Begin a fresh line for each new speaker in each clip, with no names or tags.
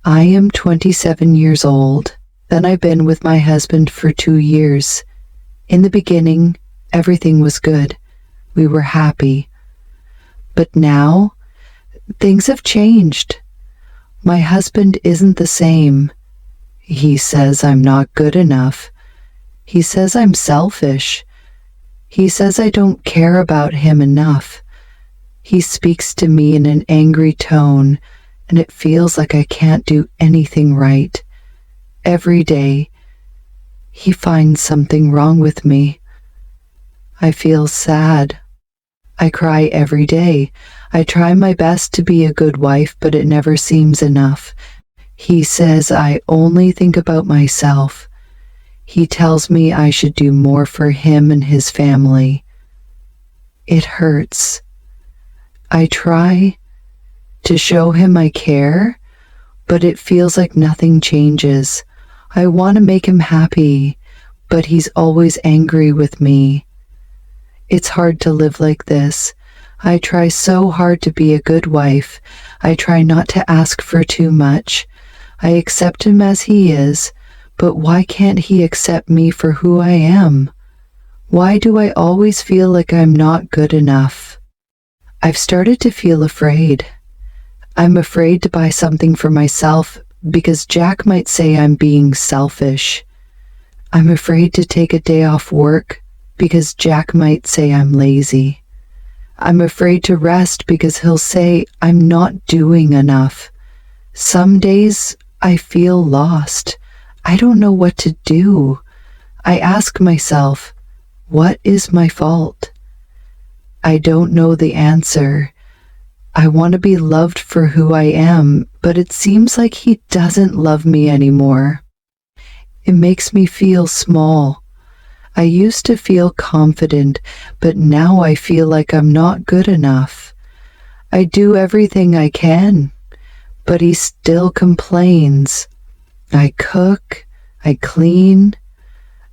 I am 27 years old. Then I've been with my husband for 2 years. In the beginning, everything was good. We were happy. But now, things have changed. My husband isn't the same. He says I'm not good enough. He says I'm selfish. He says I don't care about him enough. He speaks to me in an angry tone, and it feels like I can't do anything right. Every day, he finds something wrong with me. I feel sad. I cry every day. I try my best to be a good wife, but it never seems enough. He says I only think about myself. He tells me I should do more for him and his family. It hurts. I try to show him I care, but it feels like nothing changes. I want to make him happy, but he's always angry with me. It's hard to live like this. I try so hard to be a good wife. I try not to ask for too much. I accept him as he is, but why can't he accept me for who I am? Why do I always feel like I'm not good enough? I've started to feel afraid. I'm afraid to buy something for myself because Jack might say I'm being selfish. I'm afraid to take a day off work because Jack might say I'm lazy. I'm afraid to rest because he'll say I'm not doing enough. Some days I feel lost. I don't know what to do. I ask myself, what is my fault? I don't know the answer. I want to be loved for who I am, but it seems like he doesn't love me anymore. It makes me feel small. I used to feel confident, but now I feel like I'm not good enough. I do everything I can, but he still complains. I cook, I clean,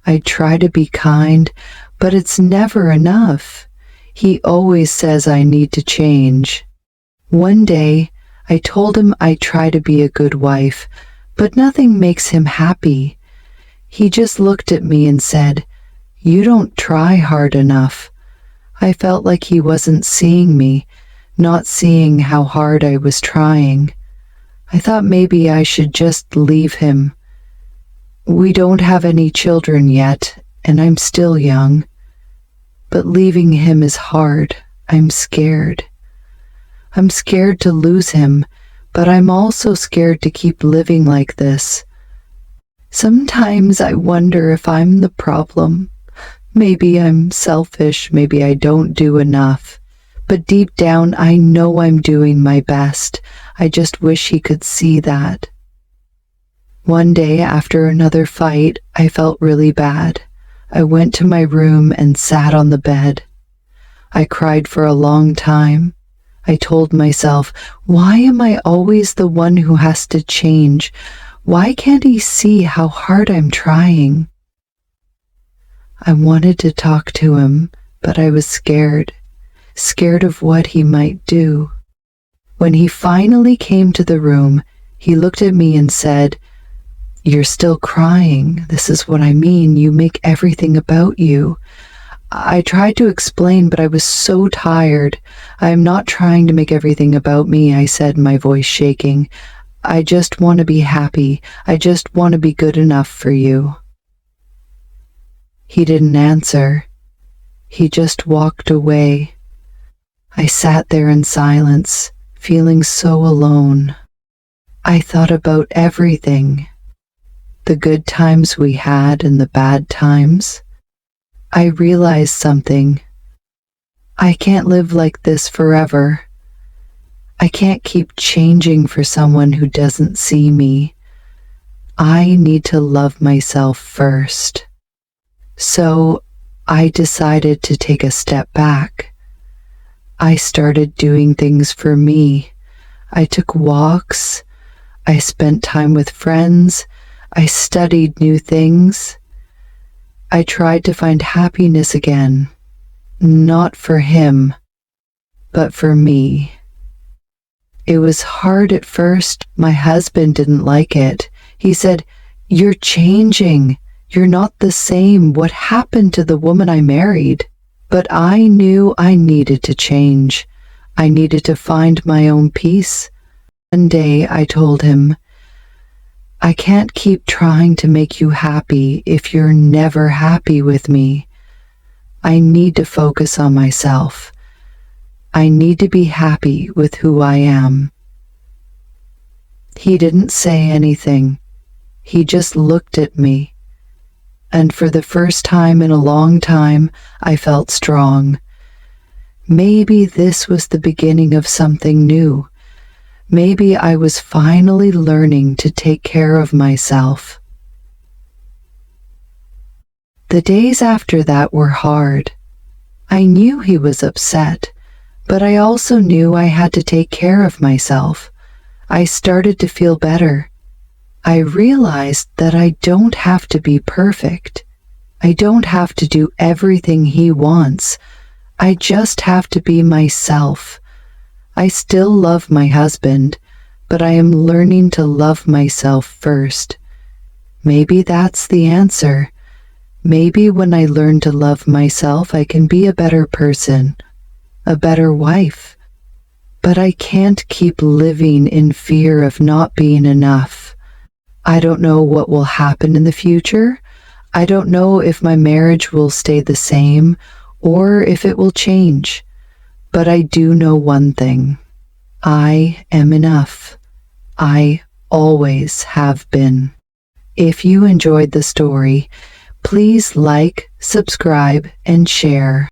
I try to be kind, but it's never enough. He always says I need to change. One day, I told him I try to be a good wife, but nothing makes him happy. He just looked at me and said, "You don't try hard enough." I felt like he wasn't seeing me, not seeing how hard I was trying. I thought maybe I should just leave him. We don't have any children yet, and I'm still young. But leaving him is hard. I'm scared. I'm scared to lose him, but I'm also scared to keep living like this. Sometimes I wonder if I'm the problem. Maybe I'm selfish, maybe I don't do enough. But deep down, I know I'm doing my best. I just wish he could see that. One day after another fight, I felt really bad. I went to my room and sat on the bed. I cried for a long time. I told myself, why am I always the one who has to change? Why can't he see how hard I'm trying? I wanted to talk to him, but I was scared of what he might do. When he finally came to the room, he looked at me and said, "You're still crying. This is what I mean. You make everything about you." I tried to explain, but I was so tired. "I am not trying to make everything about me," I said, my voice shaking. "I just want to be happy. I just want to be good enough for you." He didn't answer. He just walked away. I sat there in silence, feeling so alone. I thought about everything. The good times we had and the bad times. I realized something. I can't live like this forever. I can't keep changing for someone who doesn't see me. I need to love myself first. So I decided to take a step back. I started doing things for me. I took walks. I spent time with friends. I studied new things. I tried to find happiness again, not for him, but for me. It was hard at first. My husband didn't like it. He said, "You're changing. You're not the same. What happened to the woman I married?" But I knew I needed to change. I needed to find my own peace. One day I told him, "I can't keep trying to make you happy if you're never happy with me. I need to focus on myself. I need to be happy with who I am." He didn't say anything. He just looked at me. And for the first time in a long time, I felt strong. Maybe this was the beginning of something new. Maybe I was finally learning to take care of myself. The days after that were hard. I knew he was upset, but I also knew I had to take care of myself. I started to feel better. I realized that I don't have to be perfect. I don't have to do everything he wants. I just have to be myself. I still love my husband, but I am learning to love myself first. Maybe that's the answer. Maybe when I learn to love myself, I can be a better person, a better wife. But I can't keep living in fear of not being enough. I don't know what will happen in the future. I don't know if my marriage will stay the same or if it will change. But I do know one thing. I am enough. I always have been. If you enjoyed the story, please like, subscribe, and share.